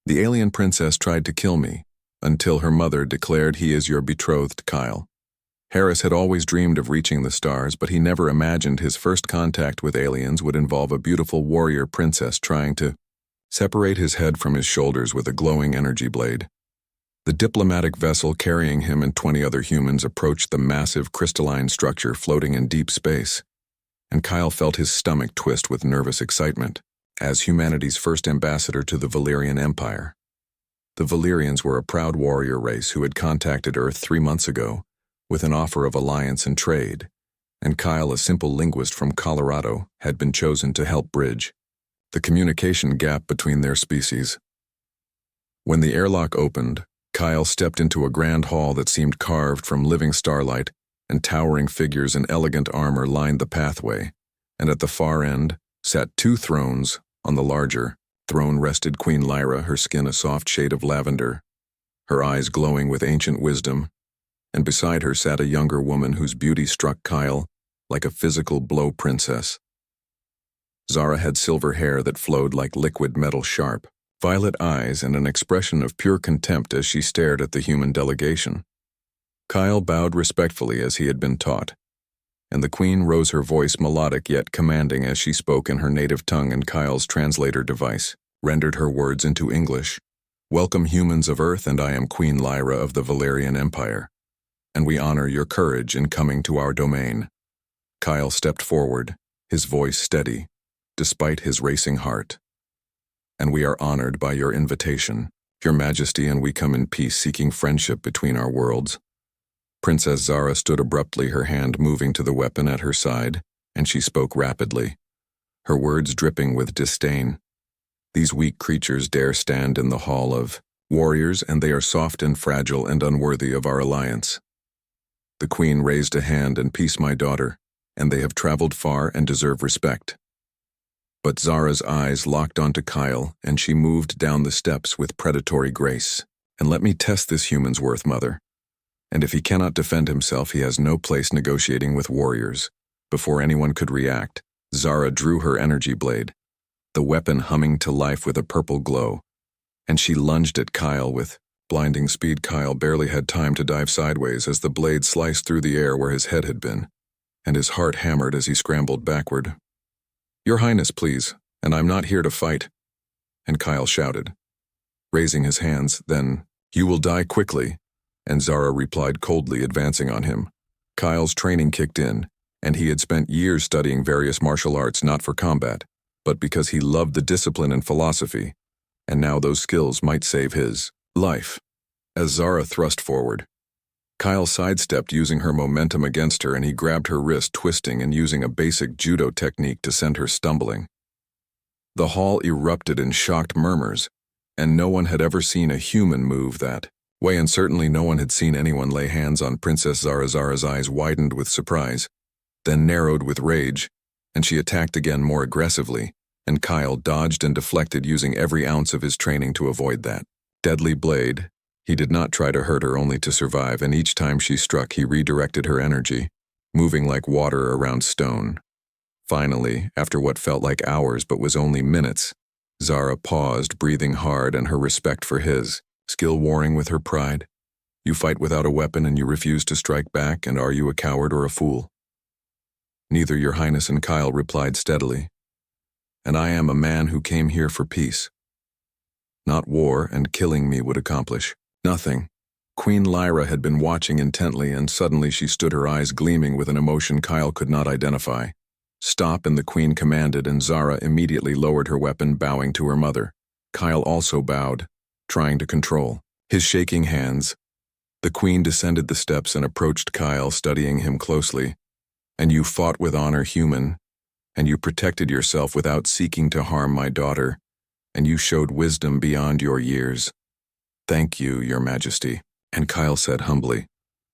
The alien princess tried to kill me, until her mother declared he is your betrothed, Kyle. Harris had always dreamed of reaching the stars, but he never imagined his first contact with aliens would involve a beautiful warrior princess trying to separate his head from his shoulders with a glowing energy blade. The diplomatic vessel carrying him and 20 other humans approached the massive crystalline structure floating in deep space, and Kyle felt his stomach twist with nervous excitement. As humanity's first ambassador to the Valyrian Empire. The Valyrians were a proud warrior race who had contacted Earth 3 months ago with an offer of alliance and trade, and Kyle, a simple linguist from Colorado, had been chosen to help bridge the communication gap between their species. When the airlock opened, Kyle stepped into a grand hall that seemed carved from living starlight, and towering figures in elegant armor lined the pathway, and at the far end sat 2 thrones. On the larger throne rested Queen Lyra, her skin a soft shade of lavender, her eyes glowing with ancient wisdom, and beside her sat a younger woman whose beauty struck Kyle like a physical blow princess. Zara had silver hair that flowed like liquid metal sharp, violet eyes, and an expression of pure contempt as she stared at the human delegation. Kyle bowed respectfully as he had been taught, and the queen rose, her voice melodic yet commanding as she spoke in her native tongue, and Kyle's translator device rendered her words into English. "Welcome, humans of Earth, and I am Queen Lyra of the Valyrian Empire, and we honor your courage in coming to our domain." Kyle stepped forward, his voice steady, despite his racing heart. "And we are honored by your invitation, Your Majesty, and we come in peace, seeking friendship between our worlds." Princess Zara stood abruptly, her hand moving to the weapon at her side, and she spoke rapidly, her words dripping with disdain. "These weak creatures dare stand in the hall of warriors, and they are soft and fragile and unworthy of our alliance." The queen raised a hand. "And peace, my daughter, and they have traveled far and deserve respect." But Zara's eyes locked onto Kyle, and she moved down the steps with predatory grace. "And let me test this human's worth, mother. And if he cannot defend himself, he has no place negotiating with warriors." Before anyone could react, Zara drew her energy blade, the weapon humming to life with a purple glow, and she lunged at Kyle with blinding speed. Kyle barely had time to dive sideways as the blade sliced through the air where his head had been, and his heart hammered as he scrambled backward. "Your Highness, please, and I'm not here to fight," and Kyle shouted, raising his hands. Then, "You will die quickly," and Zara replied coldly, advancing on him. Kyle's training kicked in, and he had spent years studying various martial arts not for combat, but because he loved the discipline and philosophy, and now those skills might save his life. As Zara thrust forward, Kyle sidestepped, using her momentum against her, and he grabbed her wrist, twisting and using a basic judo technique to send her stumbling. The hall erupted in shocked murmurs, and no one had ever seen a human move that way, and certainly no one had seen anyone lay hands on Princess Zara. Zara's eyes widened with surprise, then narrowed with rage, and she attacked again more aggressively, and Kyle dodged and deflected, using every ounce of his training to avoid that deadly blade. He did not try to hurt her, only to survive, and each time she struck, he redirected her energy, moving like water around stone. Finally, after what felt like hours but was only minutes, Zara paused, breathing hard, and her respect for his skill warring with her pride. "You fight without a weapon, and you refuse to strike back, and are you a coward or a fool?" "Neither, Your Highness," and Kyle replied steadily. "And I am a man who came here for peace. Not war, and killing me would accomplish nothing." Queen Lyra had been watching intently, and suddenly she stood, her eyes gleaming with an emotion Kyle could not identify. "Stop," and the queen commanded, and Zara immediately lowered her weapon, bowing to her mother. Kyle also bowed, trying to control his shaking hands. The queen descended the steps and approached Kyle, studying him closely. "And you fought with honor, human, and you protected yourself without seeking to harm my daughter, and you showed wisdom beyond your years. Thank you, Your Majesty." And Kyle said humbly.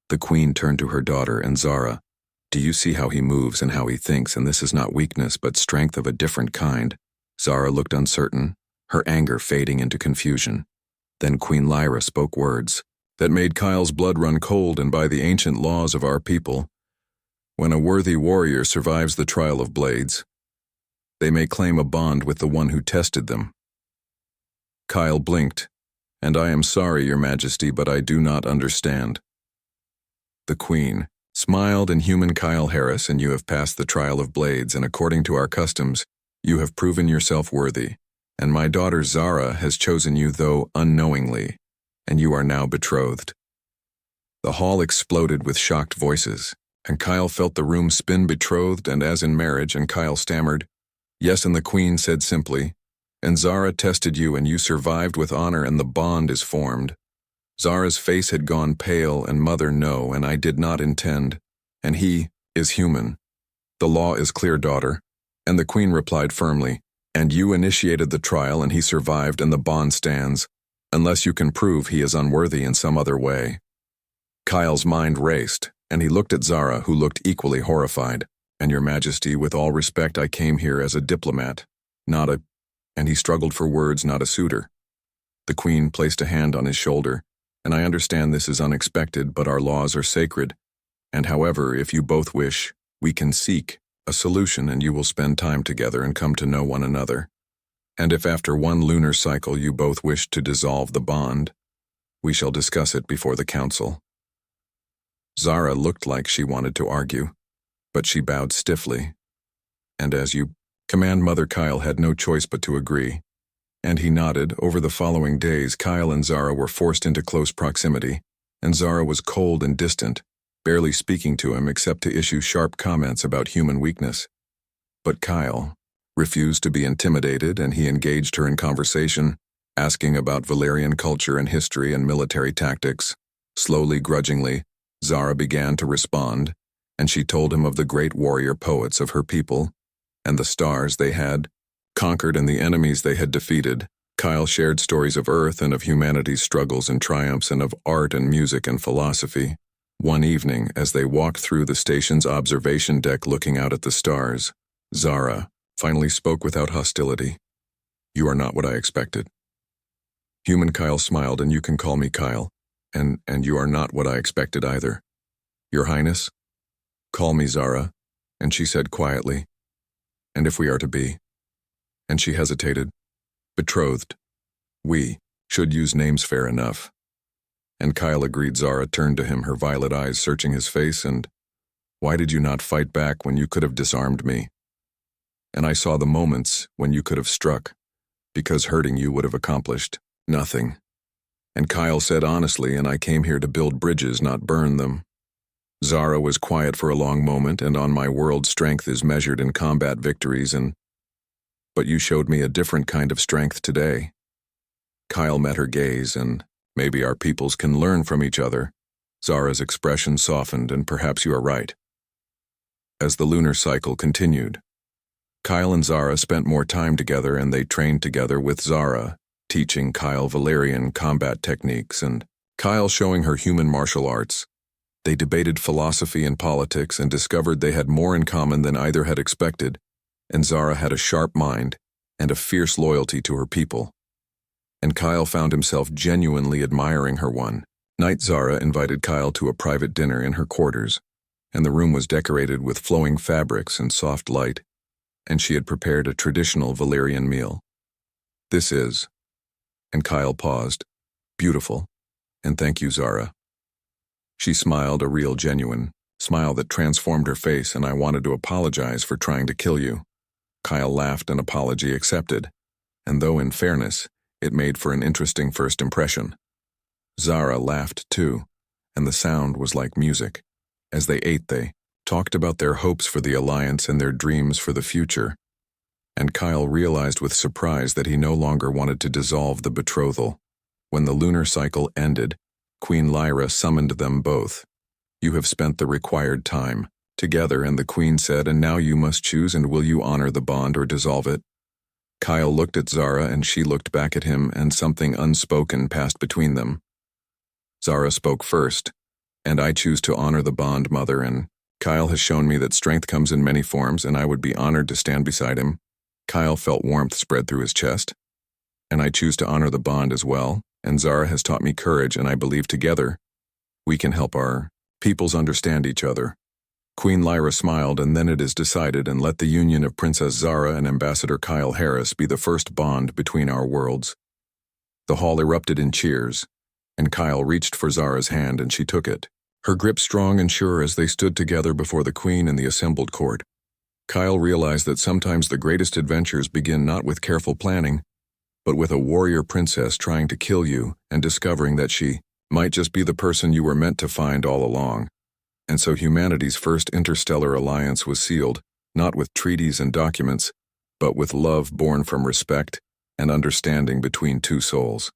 The queen turned to her daughter and Zara. "Do you see how he moves and how he thinks, and this is not weakness but strength of a different kind?" Zara looked uncertain, her anger fading into confusion. Then Queen Lyra spoke words that made Kyle's blood run cold. "And by the ancient laws of our people, when a worthy warrior survives the trial of blades, they may claim a bond with the one who tested them." Kyle blinked. "And I am sorry, Your Majesty, but I do not understand." The Queen smiled. "In human Kyle Harris, and you have passed the trial of blades, and according to our customs, you have proven yourself worthy. And my daughter Zara has chosen you, though unknowingly, and you are now betrothed." The hall exploded with shocked voices, and Kyle felt the room spin. "Betrothed, and as in marriage," and Kyle stammered, "Yes," and the Queen said simply, "And Zara tested you, and you survived with honor, and the bond is formed." Zara's face had gone pale, and "Mother, no, and I did not intend, and he is human. The law is clear, daughter." And the Queen replied firmly, "And you initiated the trial, and he survived, and the bond stands, unless you can prove he is unworthy in some other way." Kyle's mind raced, and he looked at Zara, who looked equally horrified. "And Your Majesty, with all respect, I came here as a diplomat, not a—" and he struggled for words, "not a suitor." The Queen placed a hand on his shoulder. "And I understand this is unexpected, but our laws are sacred, and however, if you both wish, we can seek a solution, and you will spend time together and come to know one another. And if after one lunar cycle you both wish to dissolve the bond, we shall discuss it before the council." Zara looked like she wanted to argue, but she bowed stiffly. "And as you command, Mother." Kyle had no choice but to agree, and he nodded. Over the following days, Kyle and Zara were forced into close proximity, and Zara was cold and distant, barely speaking to him except to issue sharp comments about human weakness. But Kyle refused to be intimidated, and he engaged her in conversation, asking about Valerian culture and history and military tactics. Slowly, grudgingly, Zara began to respond, and she told him of the great warrior poets of her people, and the stars they had conquered and the enemies they had defeated. Kyle shared stories of Earth and of humanity's struggles and triumphs, and of art and music and philosophy. One evening, as they walked through the station's observation deck looking out at the stars, Zara finally spoke without hostility. "You are not what I expected." Human Kyle smiled. "And you can call me Kyle. And you are not what I expected either. Your Highness, call me Zara." And she said quietly, "And if we are to be," and she hesitated, "betrothed, we should use names fair enough." And Kyle agreed. Zara turned to him, her violet eyes searching his face. "And why did you not fight back when you could have disarmed me? And I saw the moments when you could have struck, because hurting you would have accomplished nothing." And Kyle said honestly, "And I came here to build bridges, not burn them." Zara was quiet for a long moment. "And on my world, strength is measured in combat victories, but you showed me a different kind of strength today." Kyle met her gaze. "And maybe our peoples can learn from each other." Zara's expression softened. "And perhaps you are right." As the lunar cycle continued, Kyle and Zara spent more time together, and they trained together, with Zara teaching Kyle Valerian combat techniques and Kyle showing her human martial arts. They debated philosophy and politics and discovered they had more in common than either had expected, and Zara had a sharp mind and a fierce loyalty to her people. And Kyle found himself genuinely admiring her. One night, Zara invited Kyle to a private dinner in her quarters, and the room was decorated with flowing fabrics and soft light, and she had prepared a traditional Valerian meal. "This is," and Kyle paused, "beautiful, and thank you, Zara." She smiled, a real, genuine smile that transformed her face. "And I wanted to apologize for trying to kill you." Kyle laughed, an apology accepted, and though in fairness, it made for an interesting first impression. Zara laughed too, and the sound was like music. As they ate, they talked about their hopes for the alliance and their dreams for the future. And Kyle realized with surprise that he no longer wanted to dissolve the betrothal. When the lunar cycle ended, Queen Lyra summoned them both. "You have spent the required time together," and the Queen said, "And now you must choose, and will you honor the bond or dissolve it?" Kyle looked at Zara, and she looked back at him, and something unspoken passed between them. Zara spoke first. "And I choose to honor the bond, Mother, and Kyle has shown me that strength comes in many forms, and I would be honored to stand beside him." Kyle felt warmth spread through his chest. "And I choose to honor the bond as well, and Zara has taught me courage, and I believe together we can help our peoples understand each other." Queen Lyra smiled. "And then it is decided, and let the union of Princess Zara and Ambassador Kyle Harris be the first bond between our worlds." The hall erupted in cheers, and Kyle reached for Zara's hand and she took it, her grip strong and sure as they stood together before the queen and the assembled court. Kyle realized that sometimes the greatest adventures begin not with careful planning, but with a warrior princess trying to kill you and discovering that she might just be the person you were meant to find all along. And so humanity's first interstellar alliance was sealed, not with treaties and documents, but with love born from respect and understanding between two souls.